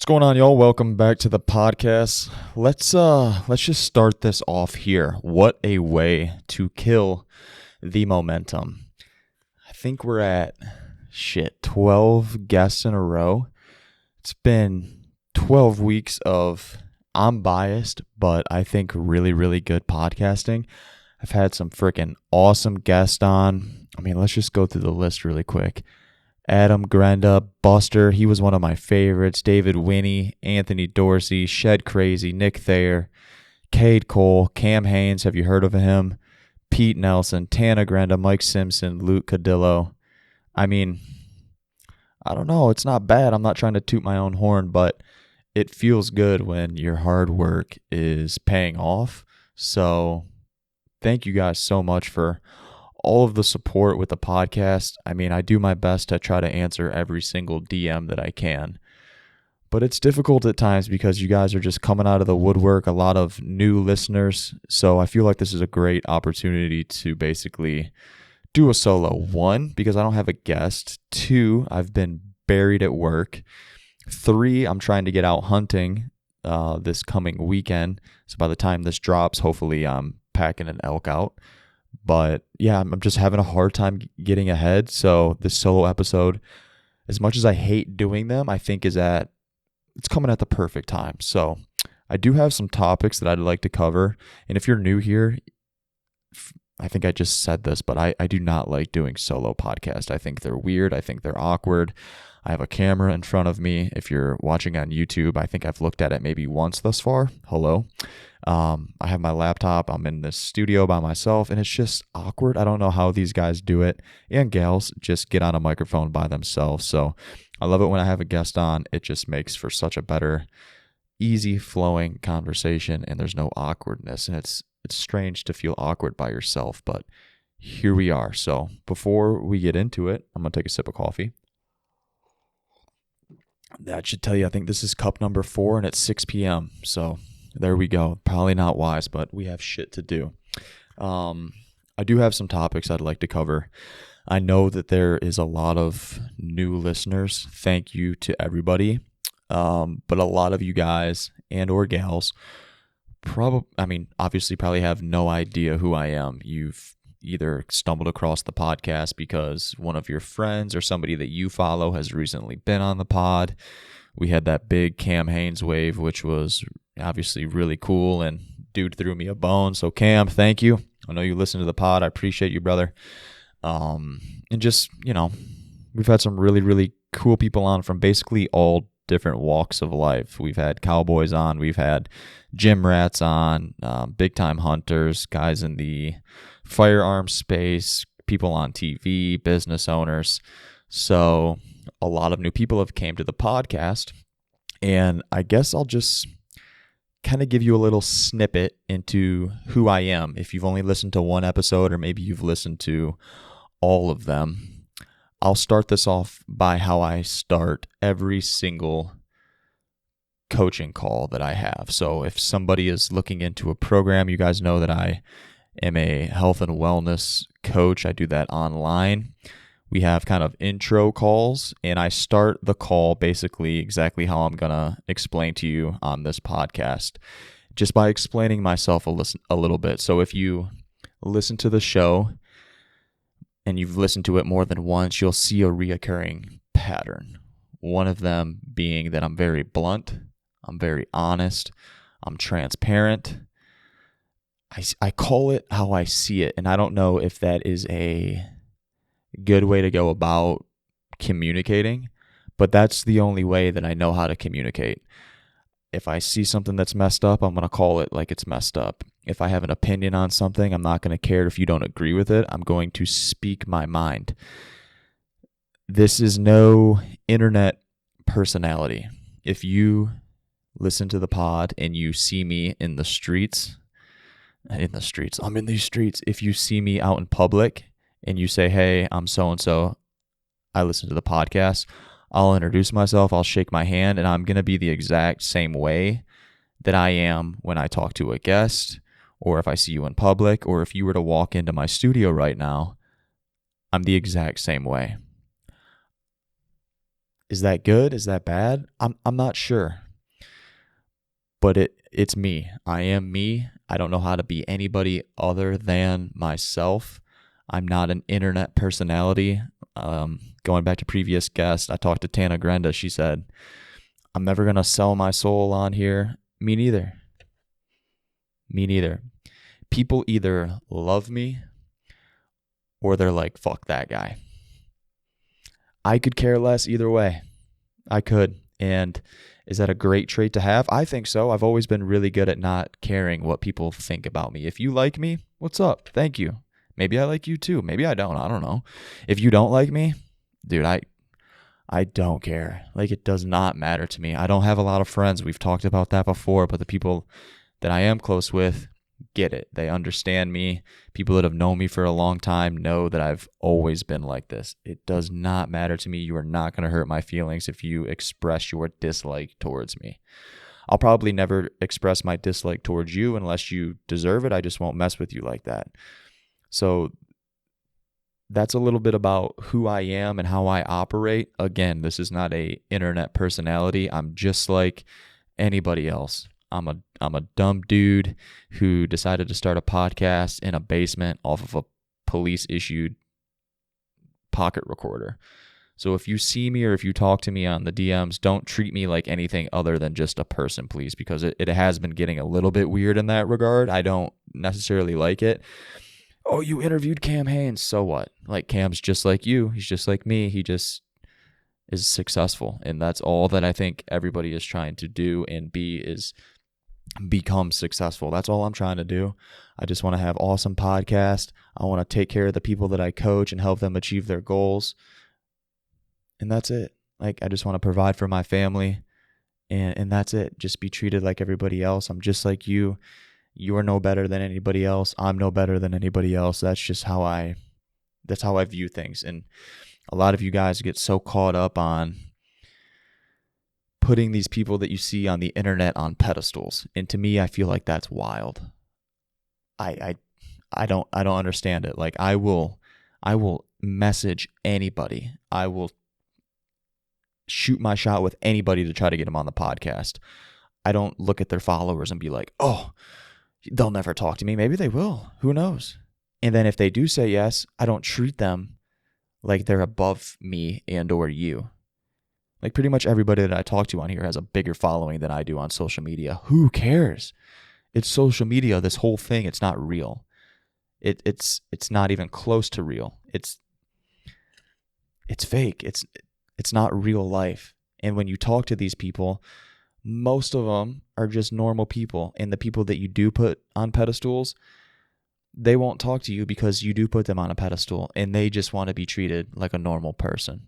What's going on, y'all? Welcome back to the podcast. Let's just start this off here. What a way to kill the momentum. I think we're at 12 guests in a row. It's been 12 weeks of, I'm biased, but I think really, really good podcasting. I've had some freaking awesome guests on. Let's just go through the list really quick. Adam Grenda, Buster, he was one of my favorites. David Winnie, Anthony Dorsey, Shed Crazy, Nick Thayer, Cade Cole, Cam Haynes, have you heard of him? Pete Nelson, Tana Grenda, Mike Simpson, Luke Cadillo. I don't know. It's not bad. I'm not trying to toot my own horn, but it feels good when your hard work is paying off. So thank you guys so much for all of the support with the podcast. I do my best to try to answer every single DM that I can. But it's difficult at times because you guys are just coming out of the woodwork, a lot of new listeners. So I feel like this is a great opportunity to basically do a solo. 1, because I don't have a guest. 2, I've been buried at work. 3, I'm trying to get out hunting this coming weekend. So by the time this drops, hopefully I'm packing an elk out. But yeah, I'm just having a hard time getting ahead. So this solo episode, as much as I hate doing them, I think it's coming at the perfect time. So I do have some topics that I'd like to cover. And if you're new here, I think I just said this, but I do not like doing solo podcasts. I think they're weird. I think they're awkward. I have a camera in front of me. If you're watching on YouTube, I think I've looked at it maybe once thus far. Hello. I have my laptop. I'm in this studio by myself, and it's just awkward. I don't know how these guys do it, and gals just get on a microphone by themselves. So I love it when I have a guest on. It just makes for such a better, easy flowing conversation, and there's no awkwardness. And it's strange to feel awkward by yourself, but here we are. So before we get into it, I'm going to take a sip of coffee. That should tell you, I think this is cup number 4, and it's 6 p.m. So there we go. Probably not wise, but we have shit to do. I do have some topics I'd like to cover. I know that there is a lot of new listeners. Thank you to everybody. But a lot of you guys and or gals obviously probably have no idea who I am. You've either stumbled across the podcast because one of your friends or somebody that you follow has recently been on the pod. We had that big Cam Haynes wave, which was obviously really cool, and dude threw me a bone. So Cam, thank you. I know you listen to the pod. I appreciate you, brother. And just, we've had some really, really cool people on from basically all different walks of life. We've had cowboys on. We've had gym rats on, big time hunters, guys in the firearm space, people on TV, business owners. So a lot of new people have came to the podcast, and I guess I'll just kind of give you a little snippet into who I am. If you've only listened to one episode, or maybe you've listened to all of them, I'll start this off by how I start every single coaching call that I have. So if somebody is looking into a program, you guys know that I am a health and wellness coach. I do that online. We have kind of intro calls, and I start the call basically exactly how I'm going to explain to you on this podcast, just by explaining myself a little bit. So if you listen to the show and you've listened to it more than once, you'll see a reoccurring pattern. One of them being that I'm very blunt, I'm very honest, I'm transparent. I call it how I see it, and I don't know if that is a good way to go about communicating, but that's the only way that I know how to communicate. If I see something that's messed up, I'm going to call it like it's messed up. If I have an opinion on something, I'm not going to care if you don't agree with it. I'm going to speak my mind. This is no internet personality. If you listen to the pod and you see me in the streets, I'm in these streets. If you see me out in public and you say, hey, I'm so-and-so, I listen to the podcast, I'll introduce myself, I'll shake my hand, and I'm going to be the exact same way that I am when I talk to a guest, or if I see you in public, or if you were to walk into my studio right now, I'm the exact same way. Is that good? Is that bad? I'm not sure. But it's me. I am me. I don't know how to be anybody other than myself. I'm not an internet personality. Going back to previous guests, I talked to Tana Grenda. She said, I'm never going to sell my soul on here. Me neither. Me neither. People either love me or they're like, fuck that guy. I could care less either way. I could. And is that a great trait to have? I think so. I've always been really good at not caring what people think about me. If you like me, what's up? Thank you. Maybe I like you too. Maybe I don't. I don't know. If you don't like me, dude, I don't care. Like, it does not matter to me. I don't have a lot of friends. We've talked about that before, but the people that I am close with get it. They understand me. People that have known me for a long time know that I've always been like this. It does not matter to me. You are not going to hurt my feelings if you express your dislike towards me. I'll probably never express my dislike towards you unless you deserve it. I just won't mess with you like that. So that's a little bit about who I am and how I operate. Again, this is not a internet personality. I'm just like anybody else. I'm a dumb dude who decided to start a podcast in a basement off of a police-issued pocket recorder. So if you see me or if you talk to me on the DMs, don't treat me like anything other than just a person, please, because it has been getting a little bit weird in that regard. I don't necessarily like it. Oh, you interviewed Cam Hanes. So what? Like, Cam's just like you. He's just like me. He just is successful. And that's all that I think everybody is trying to do and be is become successful. That's all I'm trying to do. I just want to have awesome podcasts. I want to take care of the people that I coach and help them achieve their goals. And that's it. Like, I just want to provide for my family. And that's it. Just be treated like everybody else. I'm just like you. You are no better than anybody else. I'm no better than anybody else. That's just how I view things. And a lot of you guys get so caught up on putting these people that you see on the internet on pedestals. And to me, I feel like that's wild. I don't understand it. Like, I will message anybody. I will shoot my shot with anybody to try to get them on the podcast. I don't look at their followers and be like, oh, they'll never talk to me. Maybe they will. Who knows? And then if they do say yes, I don't treat them like they're above me and or you. Like, pretty much everybody that I talk to on here has a bigger following than I do on social media. Who cares? It's social media, this whole thing. It's not real. It's not even close to real. It's fake. It's not real life. And when you talk to these people, most of them are just normal people. And the people that you do put on pedestals, they won't talk to you because you do put them on a pedestal and they just want to be treated like a normal person.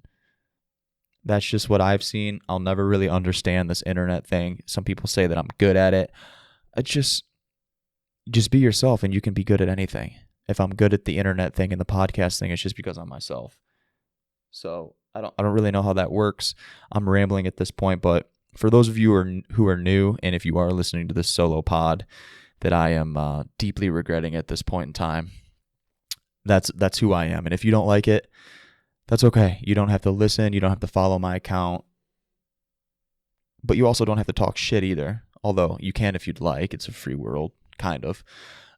That's just what I've seen. I'll never really understand this internet thing. Some people say that I'm good at it. Just be yourself and you can be good at anything. If I'm good at the internet thing and the podcast thing, it's just because I'm myself. So I don't really know how that works. I'm rambling at this point, but for those of you who are new, and if you are listening to this solo pod that I am deeply regretting at this point in time, that's who I am. And if you don't like it, that's okay. You don't have to listen. You don't have to follow my account. But you also don't have to talk shit either. Although you can if you'd like. It's a free world, kind of.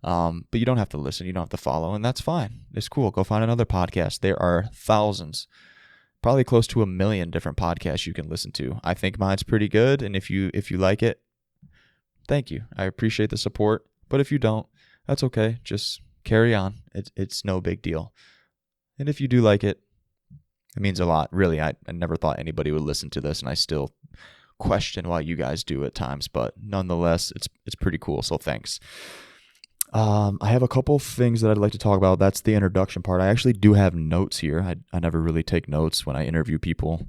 But you don't have to listen. You don't have to follow. And that's fine. It's cool. Go find another podcast. There are thousands, probably close to 1 million different podcasts you can listen to. I think mine's pretty good. And if you like it, thank you. I appreciate the support. But if you don't, that's okay. Just carry on. It's no big deal. And if you do like it, it means a lot. Really, I never thought anybody would listen to this, and I still question why you guys do at times. But nonetheless, it's pretty cool, so thanks. I have a couple things that I'd like to talk about. That's the introduction part. I actually do have notes here. I never really take notes when I interview people,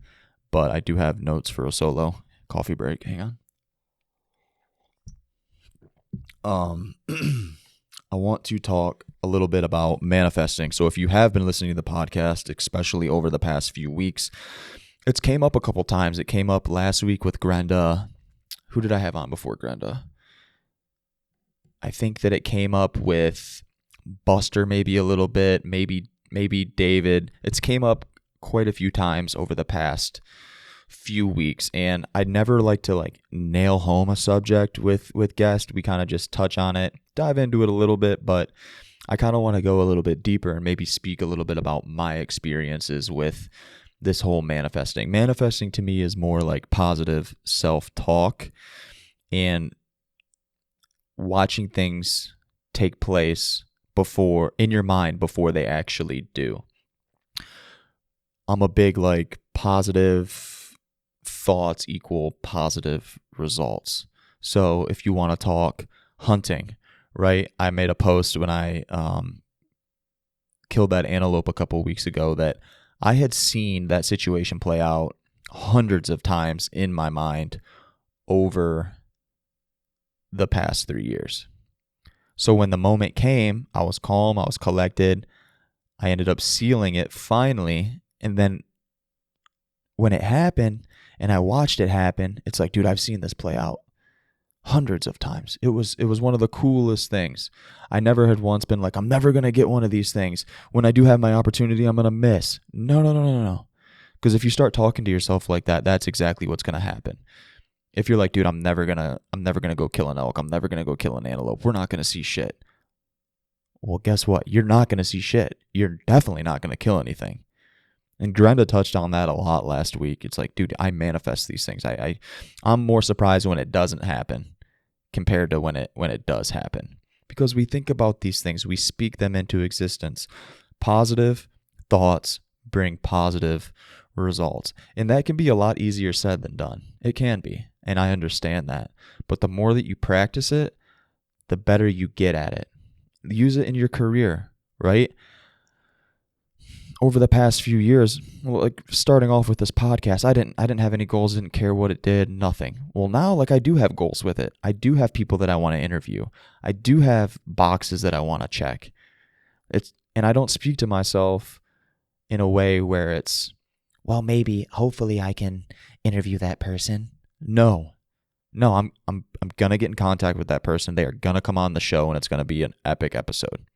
but I do have notes for a solo coffee break. Hang on. I want to talk a little bit about manifesting. So if you have been listening to the podcast, especially over the past few weeks, it's came up a couple times. It came up last week with Grenda. Who did I have on before Grenda? I think that it came up with Buster maybe a little bit, maybe David. It's came up quite a few times over the past few weeks, and I'd never like to like nail home a subject with guests. We kind of just touch on it, dive into it a little bit, but I kind of want to go a little bit deeper and maybe speak a little bit about my experiences with this whole manifesting. Manifesting to me is more like positive self-talk and watching things take place before in your mind before they actually do. I'm a big like positive thoughts equal positive results. So if you want to talk hunting, right? I made a post when I killed that antelope a couple weeks ago that I had seen that situation play out hundreds of times in my mind over the past 3 years. So when the moment came, I was calm, I was collected. I ended up sealing it finally. And then when it happened and I watched it happen, it's like, dude, I've seen this play out hundreds of times. It was one of the coolest things. I never had once been like, I'm never going to get one of these things. When I do have my opportunity, I'm going to miss. No. Because if you start talking to yourself like that, that's exactly what's going to happen. If you're like, dude, I'm never gonna go kill an elk. I'm never gonna go kill an antelope. We're not gonna see shit. Well, guess what? You're not gonna see shit. You're definitely not gonna kill anything. And Grenda touched on that a lot last week. It's like, dude, I manifest these things. I'm more surprised when it doesn't happen compared to when it does happen. Because we think about these things, we speak them into existence. Positive thoughts bring positive results. And that can be a lot easier said than done. It can be. And I understand that. But the more that you practice it, the better you get at it. Use it in your career, right? Over the past few years, like starting off with this podcast, I didn't have any goals, didn't care what it did, nothing. Well, now like I do have goals with it. I do have people that I want to interview. I do have boxes that I want to check. And I don't speak to myself in a way where it's, well, maybe, hopefully I can interview that person. No, I'm gonna get in contact with that person. They are gonna come on the show, and it's gonna be an epic episode.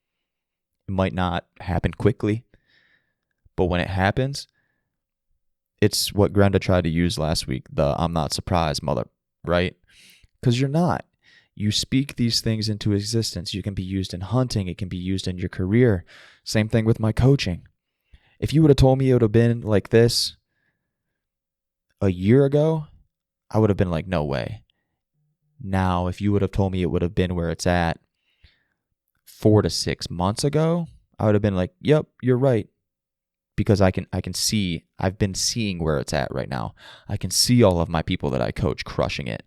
It might not happen quickly, but when it happens, it's what Grenda tried to use last week. The I'm not surprised, mother, right? Because you're not. You speak these things into existence. You can be used in hunting. It can be used in your career. Same thing with my coaching. If you would have told me it would have been like this a year ago, I would have been like, no way. Now, if you would have told me it would have been where it's at 4 to 6 months ago, I would have been like, yep, you're right. Because I can see, I've been seeing where it's at right now. I can see all of my people that I coach crushing it.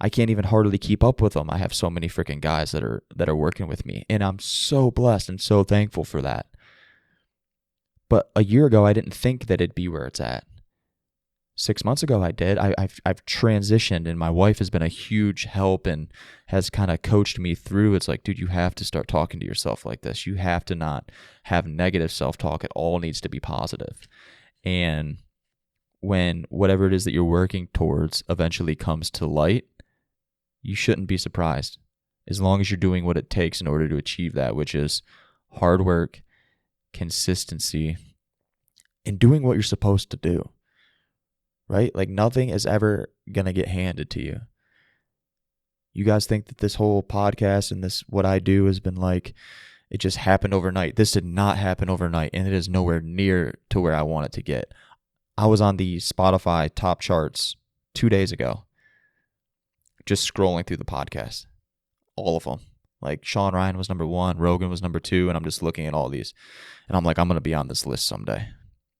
I can't even hardly keep up with them. I have so many freaking guys that are working with me, and I'm so blessed and so thankful for that. But a year ago, I didn't think that it'd be where it's at. 6 months ago, I did. I've transitioned, and my wife has been a huge help and has kind of coached me through. It's like, dude, you have to start talking to yourself like this. You have to not have negative self-talk. It all needs to be positive. And when whatever it is that you're working towards eventually comes to light, you shouldn't be surprised. As long as you're doing what it takes in order to achieve that, which is hard work, consistency, and doing what you're supposed to do. Right? Like nothing is ever going to get handed to you. You guys think that this whole podcast and this, what I do has been like, it just happened overnight. This did not happen overnight, and it is nowhere near to where I want it to get. I was on the Spotify top charts 2 days ago, just scrolling through the podcast. All of them. Like Sean Ryan was number 1, Rogan was number 2, and I'm just looking at all these. And I'm like, I'm going to be on this list someday.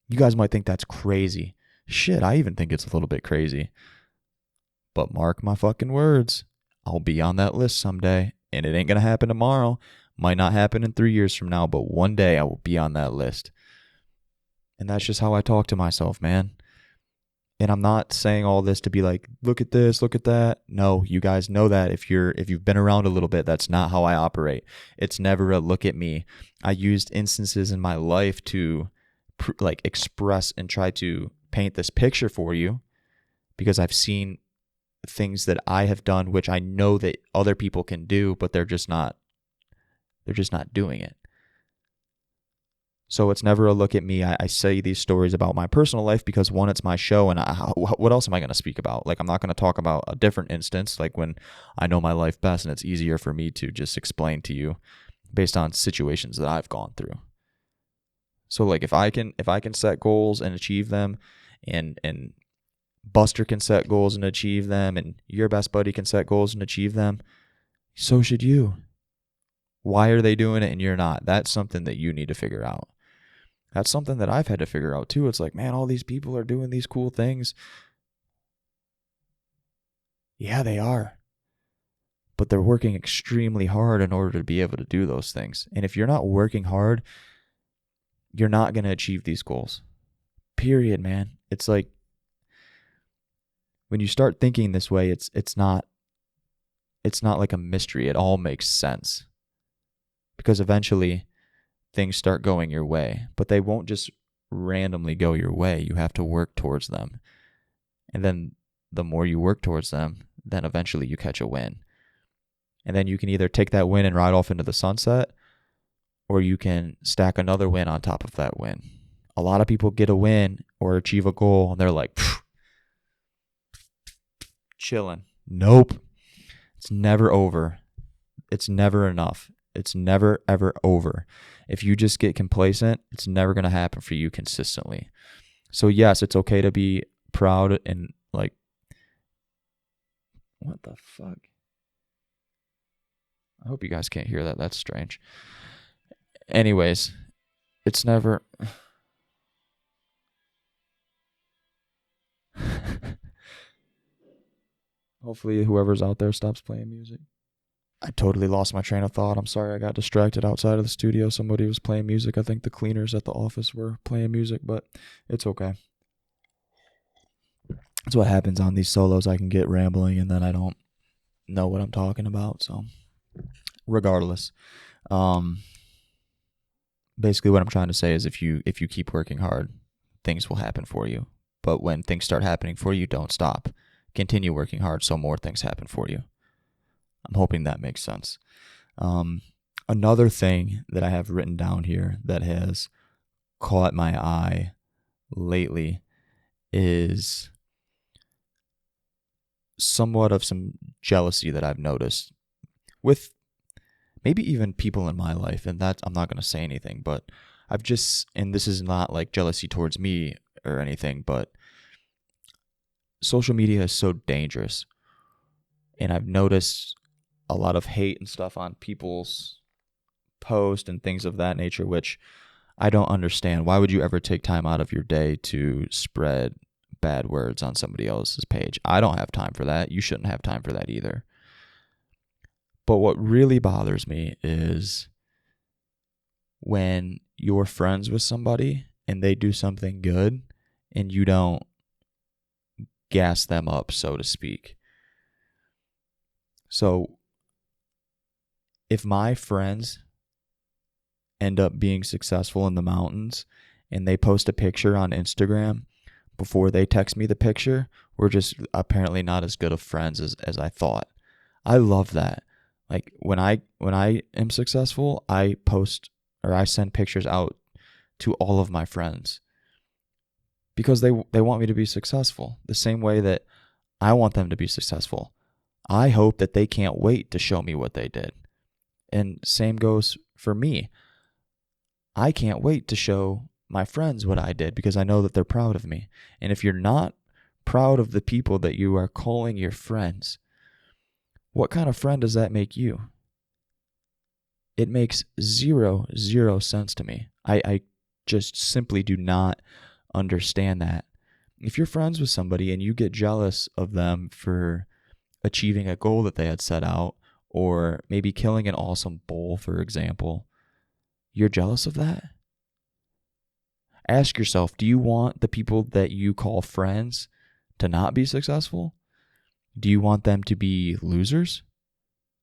You guys might think that's crazy. Shit, I even think it's a little bit crazy. But mark my fucking words. I'll be on that list someday. And it ain't going to happen tomorrow. Might not happen in 3 years from now. But one day I will be on that list. And that's just how I talk to myself, man. And I'm not saying all this to be like, look at this, look at that. No, you guys know that if you've been around a little bit, that's not how I operate. It's never a look at me. I used instances in my life to express and try to paint this picture for you because I've seen things that I have done which I know that other people can do, but they're just not doing it. So it's never a look at me. I say these stories about my personal life because, one, it's my show, and what else am I going to speak about? Like, I'm not going to talk about a different instance, like when I know my life best, and it's easier for me to just explain to you based on situations that I've gone through. So like if I can set goals and achieve them, and Buster can set goals and achieve them, and your best buddy can set goals and achieve them, so should you. Why are they doing it and you're not? That's something that you need to figure out. That's something that I've had to figure out too. It's like, man, all these people are doing these cool things. Yeah, they are. But they're working extremely hard in order to be able to do those things. And if you're not working hard, you're not going to achieve these goals. Period, man. It's like, when you start thinking this way, it's not like a mystery. It all makes sense. Because eventually things start going your way, but they won't just randomly go your way. You have to work towards them. And then the more you work towards them, then eventually you catch a win. And then you can either take that win and ride off into the sunset, or you can stack another win on top of that win. A lot of people get a win or achieve a goal and they're like, chilling. Nope. It's never over. It's never enough. It's never, ever over. If you just get complacent, it's never going to happen for you consistently. So yes, it's okay to be proud and like, what the fuck? I hope you guys can't hear that. That's strange. Anyways, it's never... Hopefully whoever's out there stops playing music. I totally lost my train of thought. I'm sorry, I got distracted outside of the studio. Somebody was playing music. I think the cleaners at the office were playing music, but it's okay. That's what happens on these solos. I can get rambling and then I don't know what I'm talking about. So regardless, basically what I'm trying to say is if you keep working hard, things will happen for you. But when things start happening for you, don't stop. Continue working hard so more things happen for you. I'm hoping that makes sense. Another thing that I have written down here that has caught my eye lately is somewhat of some jealousy that I've noticed with maybe even people in my life. And that I'm not going to say anything, but I've just, and this is not like jealousy towards me or anything, but social media is so dangerous. And I've noticed a lot of hate and stuff on people's posts and things of that nature, which I don't understand. Why would you ever take time out of your day to spread bad words on somebody else's page? I don't have time for that. You shouldn't have time for that either. But what really bothers me is when you're friends with somebody and they do something good and you don't gas them up, so to speak. So if my friends end up being successful in the mountains and they post a picture on Instagram before they text me the picture, we're just apparently not as good of friends as I thought. I love that. Like when I am successful, I post or I send pictures out to all of my friends because they want me to be successful the same way that I want them to be successful. I hope that they can't wait to show me what they did. And same goes for me. I can't wait to show my friends what I did because I know that they're proud of me. And if you're not proud of the people that you are calling your friends, what kind of friend does that make you? It makes zero sense to me. I just simply do not understand that. If you're friends with somebody and you get jealous of them for achieving a goal that they had set out, or maybe killing an awesome bull, for example, you're jealous of that? Ask yourself, do you want the people that you call friends to not be successful? Do you want them to be losers?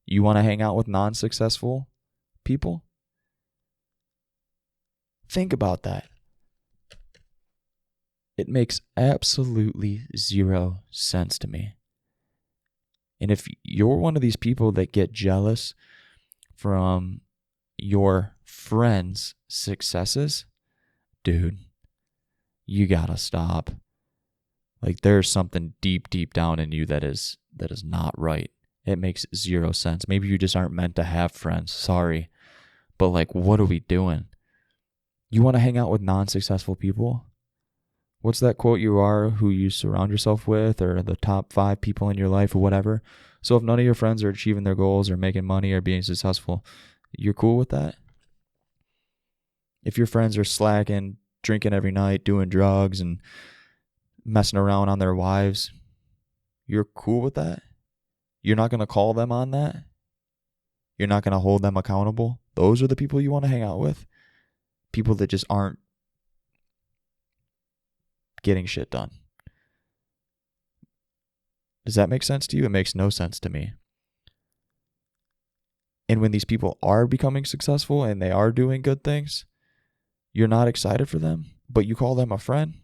You want to hang out with non-successful people? Think about that. It makes absolutely zero sense to me. And if you're one of these people that get jealous from your friends' successes, dude, you gotta stop. Like, there's something deep, deep down in you that is not right. It makes zero sense. Maybe you just aren't meant to have friends. Sorry. But, like, what are we doing? You want to hang out with non-successful people? What's that quote? You are who you surround yourself with, or the top 5 people in your life, or whatever. So if none of your friends are achieving their goals or making money or being successful, you're cool with that? If your friends are slacking, drinking every night, doing drugs, and messing around on their wives, you're cool with that? You're not going to call them on that? You're not going to hold them accountable? Those are the people you want to hang out with? People that just aren't getting shit done. Does that make sense to you? It makes no sense to me. And when these people are becoming successful and they are doing good things, you're not excited for them, but you call them a friend?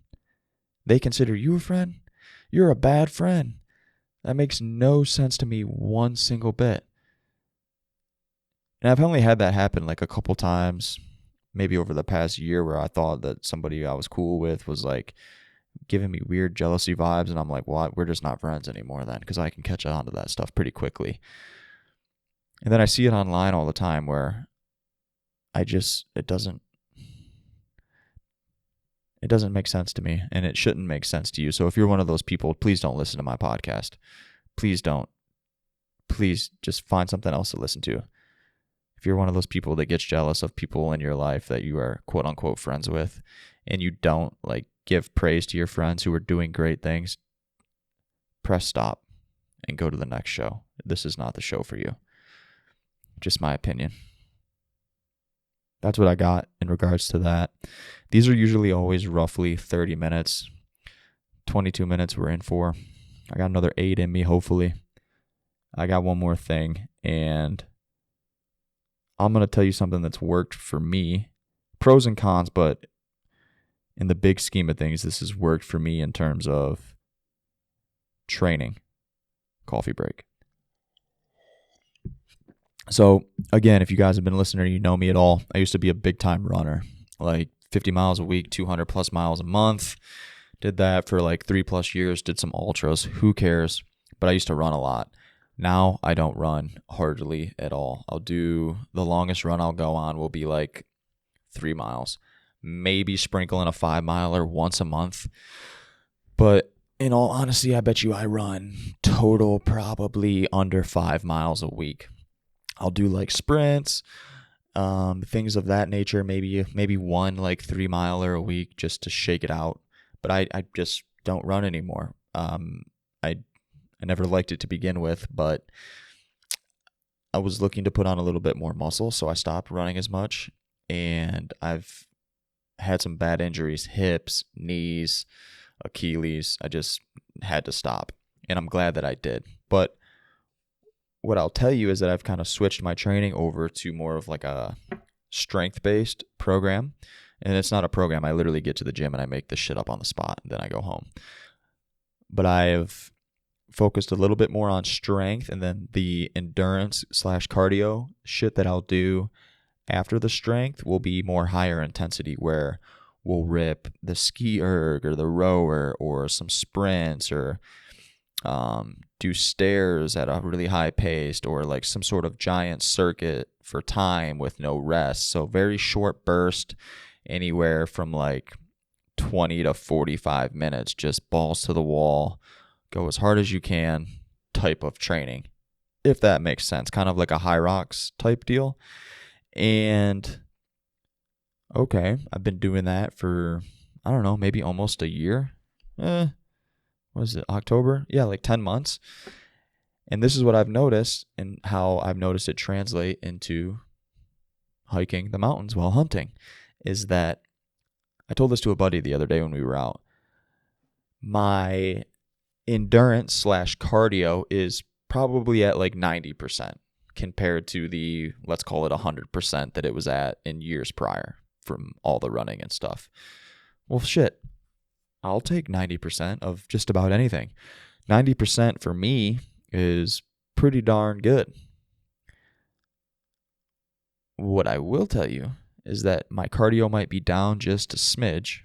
They consider you a friend? You're a bad friend. That makes no sense to me one single bit. And I've only had that happen like a couple times, maybe over the past year, where I thought that somebody I was cool with was like giving me weird jealousy vibes. And I'm like, what? We're just not friends anymore then, because I can catch on to that stuff pretty quickly. And then I see it online all the time where it doesn't make sense to me, and it shouldn't make sense to you. So if you're one of those people, please don't listen to my podcast. Please don't. Please just find something else to listen to. If you're one of those people that gets jealous of people in your life that you are quote unquote friends with, and you don't like give praise to your friends who are doing great things, press stop and go to the next show. This is not the show for you. Just my opinion. That's what I got in regards to that. These are usually always roughly 30 minutes. 22 minutes we're in for. I got another 8 in me, hopefully. I got one more thing, and I'm going to tell you something that's worked for me. Pros and cons, but in the big scheme of things, this has worked for me in terms of training. Coffee break. So, again, if you guys have been listening or you know me at all, I used to be a big-time runner, like 50 miles a week, 200-plus miles a month. Did that for like 3-plus years, did some ultras. Who cares? But I used to run a lot. Now, I don't run hardly at all. The longest run I'll go on will be like 3 miles. Maybe sprinkling a 5-miler once a month. But in all honesty, I bet you I run total probably under 5 miles a week. I'll do like sprints, things of that nature, maybe one like 3-miler a week just to shake it out. But I just don't run anymore. I never liked it to begin with, but I was looking to put on a little bit more muscle, so I stopped running as much. And I've had some bad injuries, hips, knees, Achilles. I just had to stop, and I'm glad that I did. But what I'll tell you is that I've kind of switched my training over to more of like a strength-based program. And it's not a program. I literally get to the gym and I make this shit up on the spot, and then I go home. But I've focused a little bit more on strength, and then the endurance/cardio shit that I'll do after the strength will be more higher intensity, where we'll rip the ski erg or the rower or some sprints, or do stairs at a really high pace, or like some sort of giant circuit for time with no rest. So very short burst, anywhere from like 20 to 45 minutes, just balls to the wall, go as hard as you can type of training, if that makes sense. Kind of like a high rocks type deal. And okay, I've been doing that for, I don't know, maybe almost a year. What is it, October? Yeah, like 10 months. And this is what I've noticed, and how I've noticed it translate into hiking the mountains while hunting, is that I told this to a buddy the other day when we were out. My endurance/cardio is probably at like 90% compared to the, let's call it 100% that it was at in years prior from all the running and stuff. Well, shit. I'll take 90% of just about anything. 90% for me is pretty darn good. What I will tell you is that my cardio might be down just a smidge,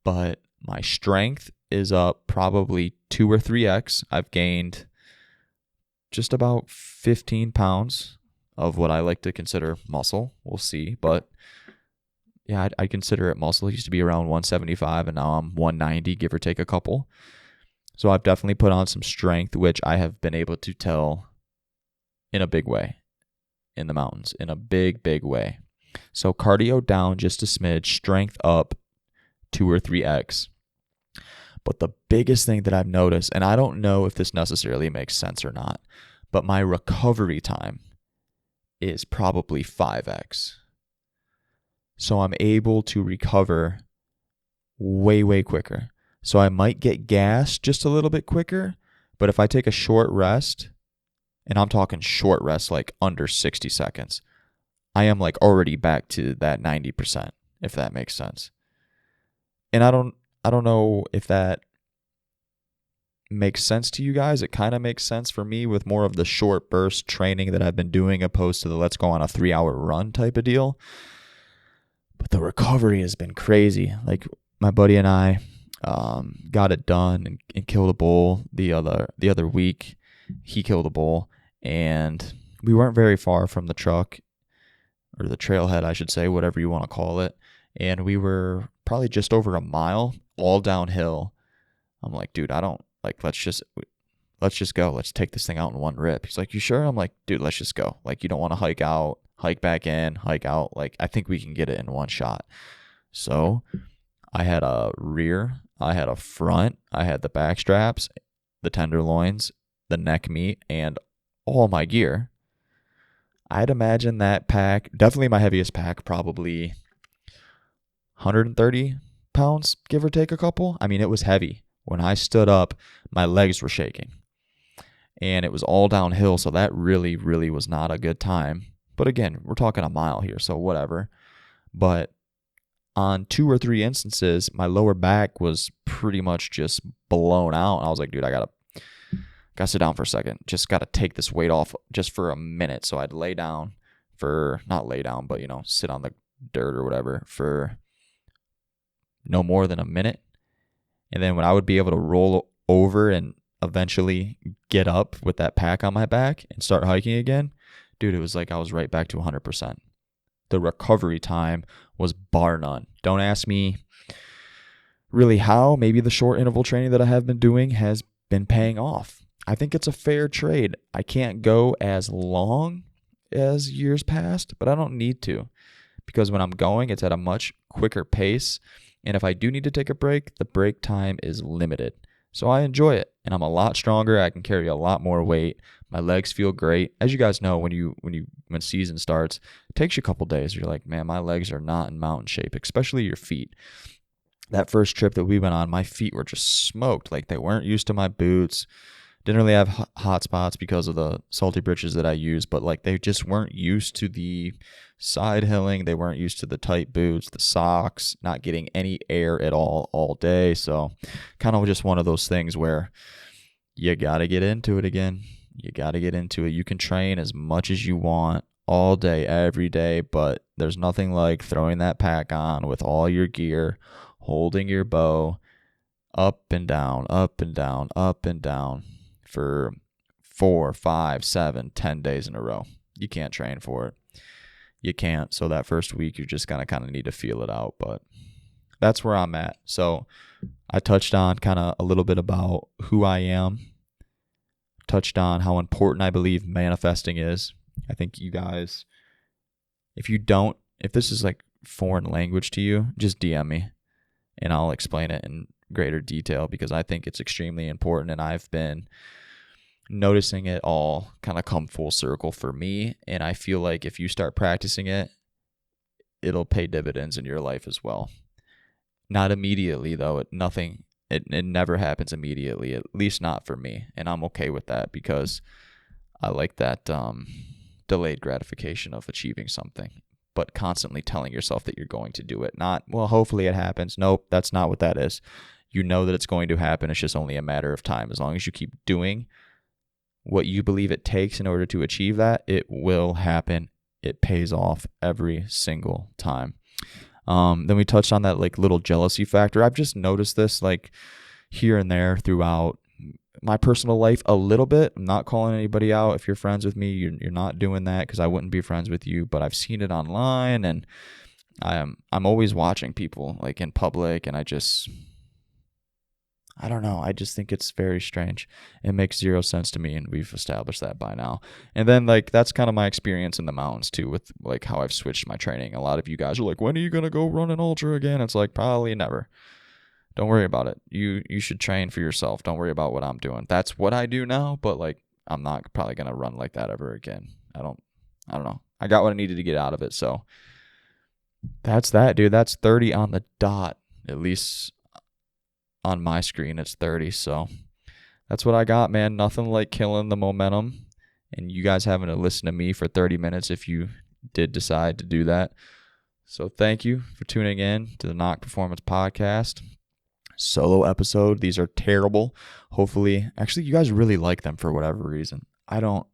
but my strength is up probably 2 or 3x. I've gained just about 15 pounds of what I like to consider muscle. We'll see. But yeah, I consider it muscle. It used to be around 175 and now I'm 190, give or take a couple. So I've definitely put on some strength, which I have been able to tell in a big way in the mountains, in a big, big way. So cardio down just a smidge, strength up 2 or 3x. But the biggest thing that I've noticed, and I don't know if this necessarily makes sense or not, but my recovery time is probably 5x. So I'm able to recover way, way quicker. So I might get gassed just a little bit quicker, but if I take a short rest, and I'm talking short rest like under 60 seconds, I am like already back to that 90%, if that makes sense. And I don't know if that makes sense to you guys. It kind of makes sense for me with more of the short burst training that I've been doing opposed to the let's go on a 3-hour run type of deal. But the recovery has been crazy. Like my buddy and I got it done and killed a bull the other week. He killed a bull, and we weren't very far from the truck, or the trailhead, I should say, whatever you want to call it. And we were probably just over a mile, all downhill. I'm like, dude, let's just go. Let's take this thing out in one rip. He's like, you sure? I'm like, dude, let's just go. Like, you don't want to hike out, hike back in, hike out. Like, I think we can get it in one shot. So I had a rear, I had a front, I had the back straps, the tenderloins, the neck meat, and all my gear. I'd imagine that pack, definitely my heaviest pack, probably 130 pounds, give or take a couple. I mean, it was heavy. When I stood up, my legs were shaking. And it was all downhill, so that really, really was not a good time. But again, we're talking a mile here, so whatever. But on 2 or 3 instances, my lower back was pretty much just blown out. I was like, dude, I gotta sit down for a second. Just gotta take this weight off just for a minute. So I'd not lay down, but sit on the dirt or whatever for no more than a minute. And then when I would be able to roll over and eventually get up with that pack on my back and start hiking again, dude, it was like I was right back to 100%. The recovery time was bar none. Don't ask me really how. Maybe the short interval training that I have been doing has been paying off. I think it's a fair trade. I can't go as long as years past, but I don't need to, because when I'm going, it's at a much quicker pace. And if I do need to take a break, the break time is limited. So I enjoy it, and I'm a lot stronger. I can carry a lot more weight. My legs feel great. As you guys know, when season starts, it takes you a couple days. You're like, man, my legs are not in mountain shape, especially your feet. That first trip that we went on, my feet were just smoked. Like, they weren't used to my boots. Didn't really have hot spots because of the salty britches that I use, but like they just weren't used to the side hilling. They weren't used to the tight boots, the socks, not getting any air at all day. So kind of just one of those things where you got to get into it again. You got to get into it. You can train as much as you want all day, every day, but there's nothing like throwing that pack on with all your gear, holding your bow up and down, up and down, up and down for 4, 5, 7, 10 days in a row. You can't train for it. You can't. So that first week, you're just going to kind of need to feel it out. But that's where I'm at. So I touched on kind of a little bit about who I am. Touched on how important I believe manifesting is. I think you guys, if this is like foreign language to you, just DM me and I'll explain it in greater detail, because I think it's extremely important, and I've been noticing it all kind of come full circle for me. And I feel like if you start practicing it, it'll pay dividends in your life as well. Not immediately though. It never happens immediately, at least not for me. And I'm okay with that, because I like that delayed gratification of achieving something, but constantly telling yourself that you're going to do it. Not, well, hopefully it happens. Nope, that's not what that is. You know that it's going to happen. It's just only a matter of time. As long as you keep doing what you believe it takes in order to achieve that, it will happen it pays off every single time. Then we touched on that like little jealousy factor. I've just noticed this like here and there throughout my personal life a little bit. I'm not calling anybody out. If you're friends with me, you're not doing that because I wouldn't be friends with you. But I've seen it online, and I'm always watching people like in public, and I don't know. I just think it's very strange. It makes zero sense to me, and we've established that by now. And then like that's kind of my experience in the mountains too, with like how I've switched my training. A lot of you guys are like, when are you gonna go run an ultra again? It's like probably never. Don't worry about it. You should train for yourself. Don't worry about what I'm doing. That's what I do now, but like I'm not probably gonna run like that ever again. I don't know. I got what I needed to get out of it. So that's that, dude. That's 30 on the dot. At least on my screen it's 30. So that's what I got, man. Nothing like killing the momentum and you guys having to listen to me for 30 minutes if you did decide to do that. So thank you for tuning in to the Nock Performance Podcast. Solo episode. These are terrible. Hopefully, actually, you guys really like them for whatever reason. I don't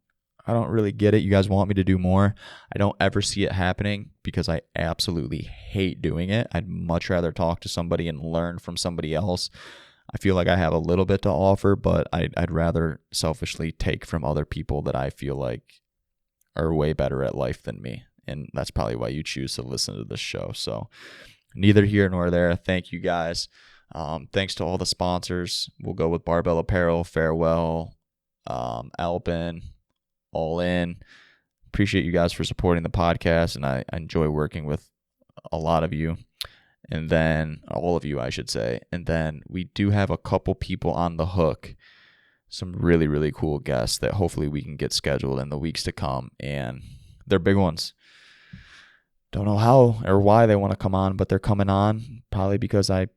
really get it. You guys want me to do more. I don't ever see it happening because I absolutely hate doing it. I'd much rather talk to somebody and learn from somebody else. I feel like I have a little bit to offer, but I'd rather selfishly take from other people that I feel like are way better at life than me. And that's probably why you choose to listen to this show. So neither here nor there. Thank you guys. Thanks to all the sponsors. We'll go with Barbell Apparel, Farewell, Alpin, All In. Appreciate you guys for supporting the podcast, and I enjoy working with a lot of you, and then all of you, I should say. And then we do have a couple people on the hook, some really, really cool guests that hopefully we can get scheduled in the weeks to come, and they're big ones. Don't know how or why they want to come on, but they're coming on, probably because I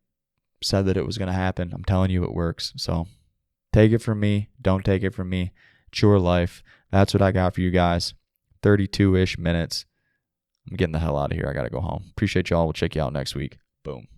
said that it was going to happen. I'm telling you it works. So take it from me. Don't take it from me. It's your life. That's what I got for you guys. 32-ish minutes. I'm getting the hell out of here. I got to go home. Appreciate y'all. We'll check you out next week. Boom.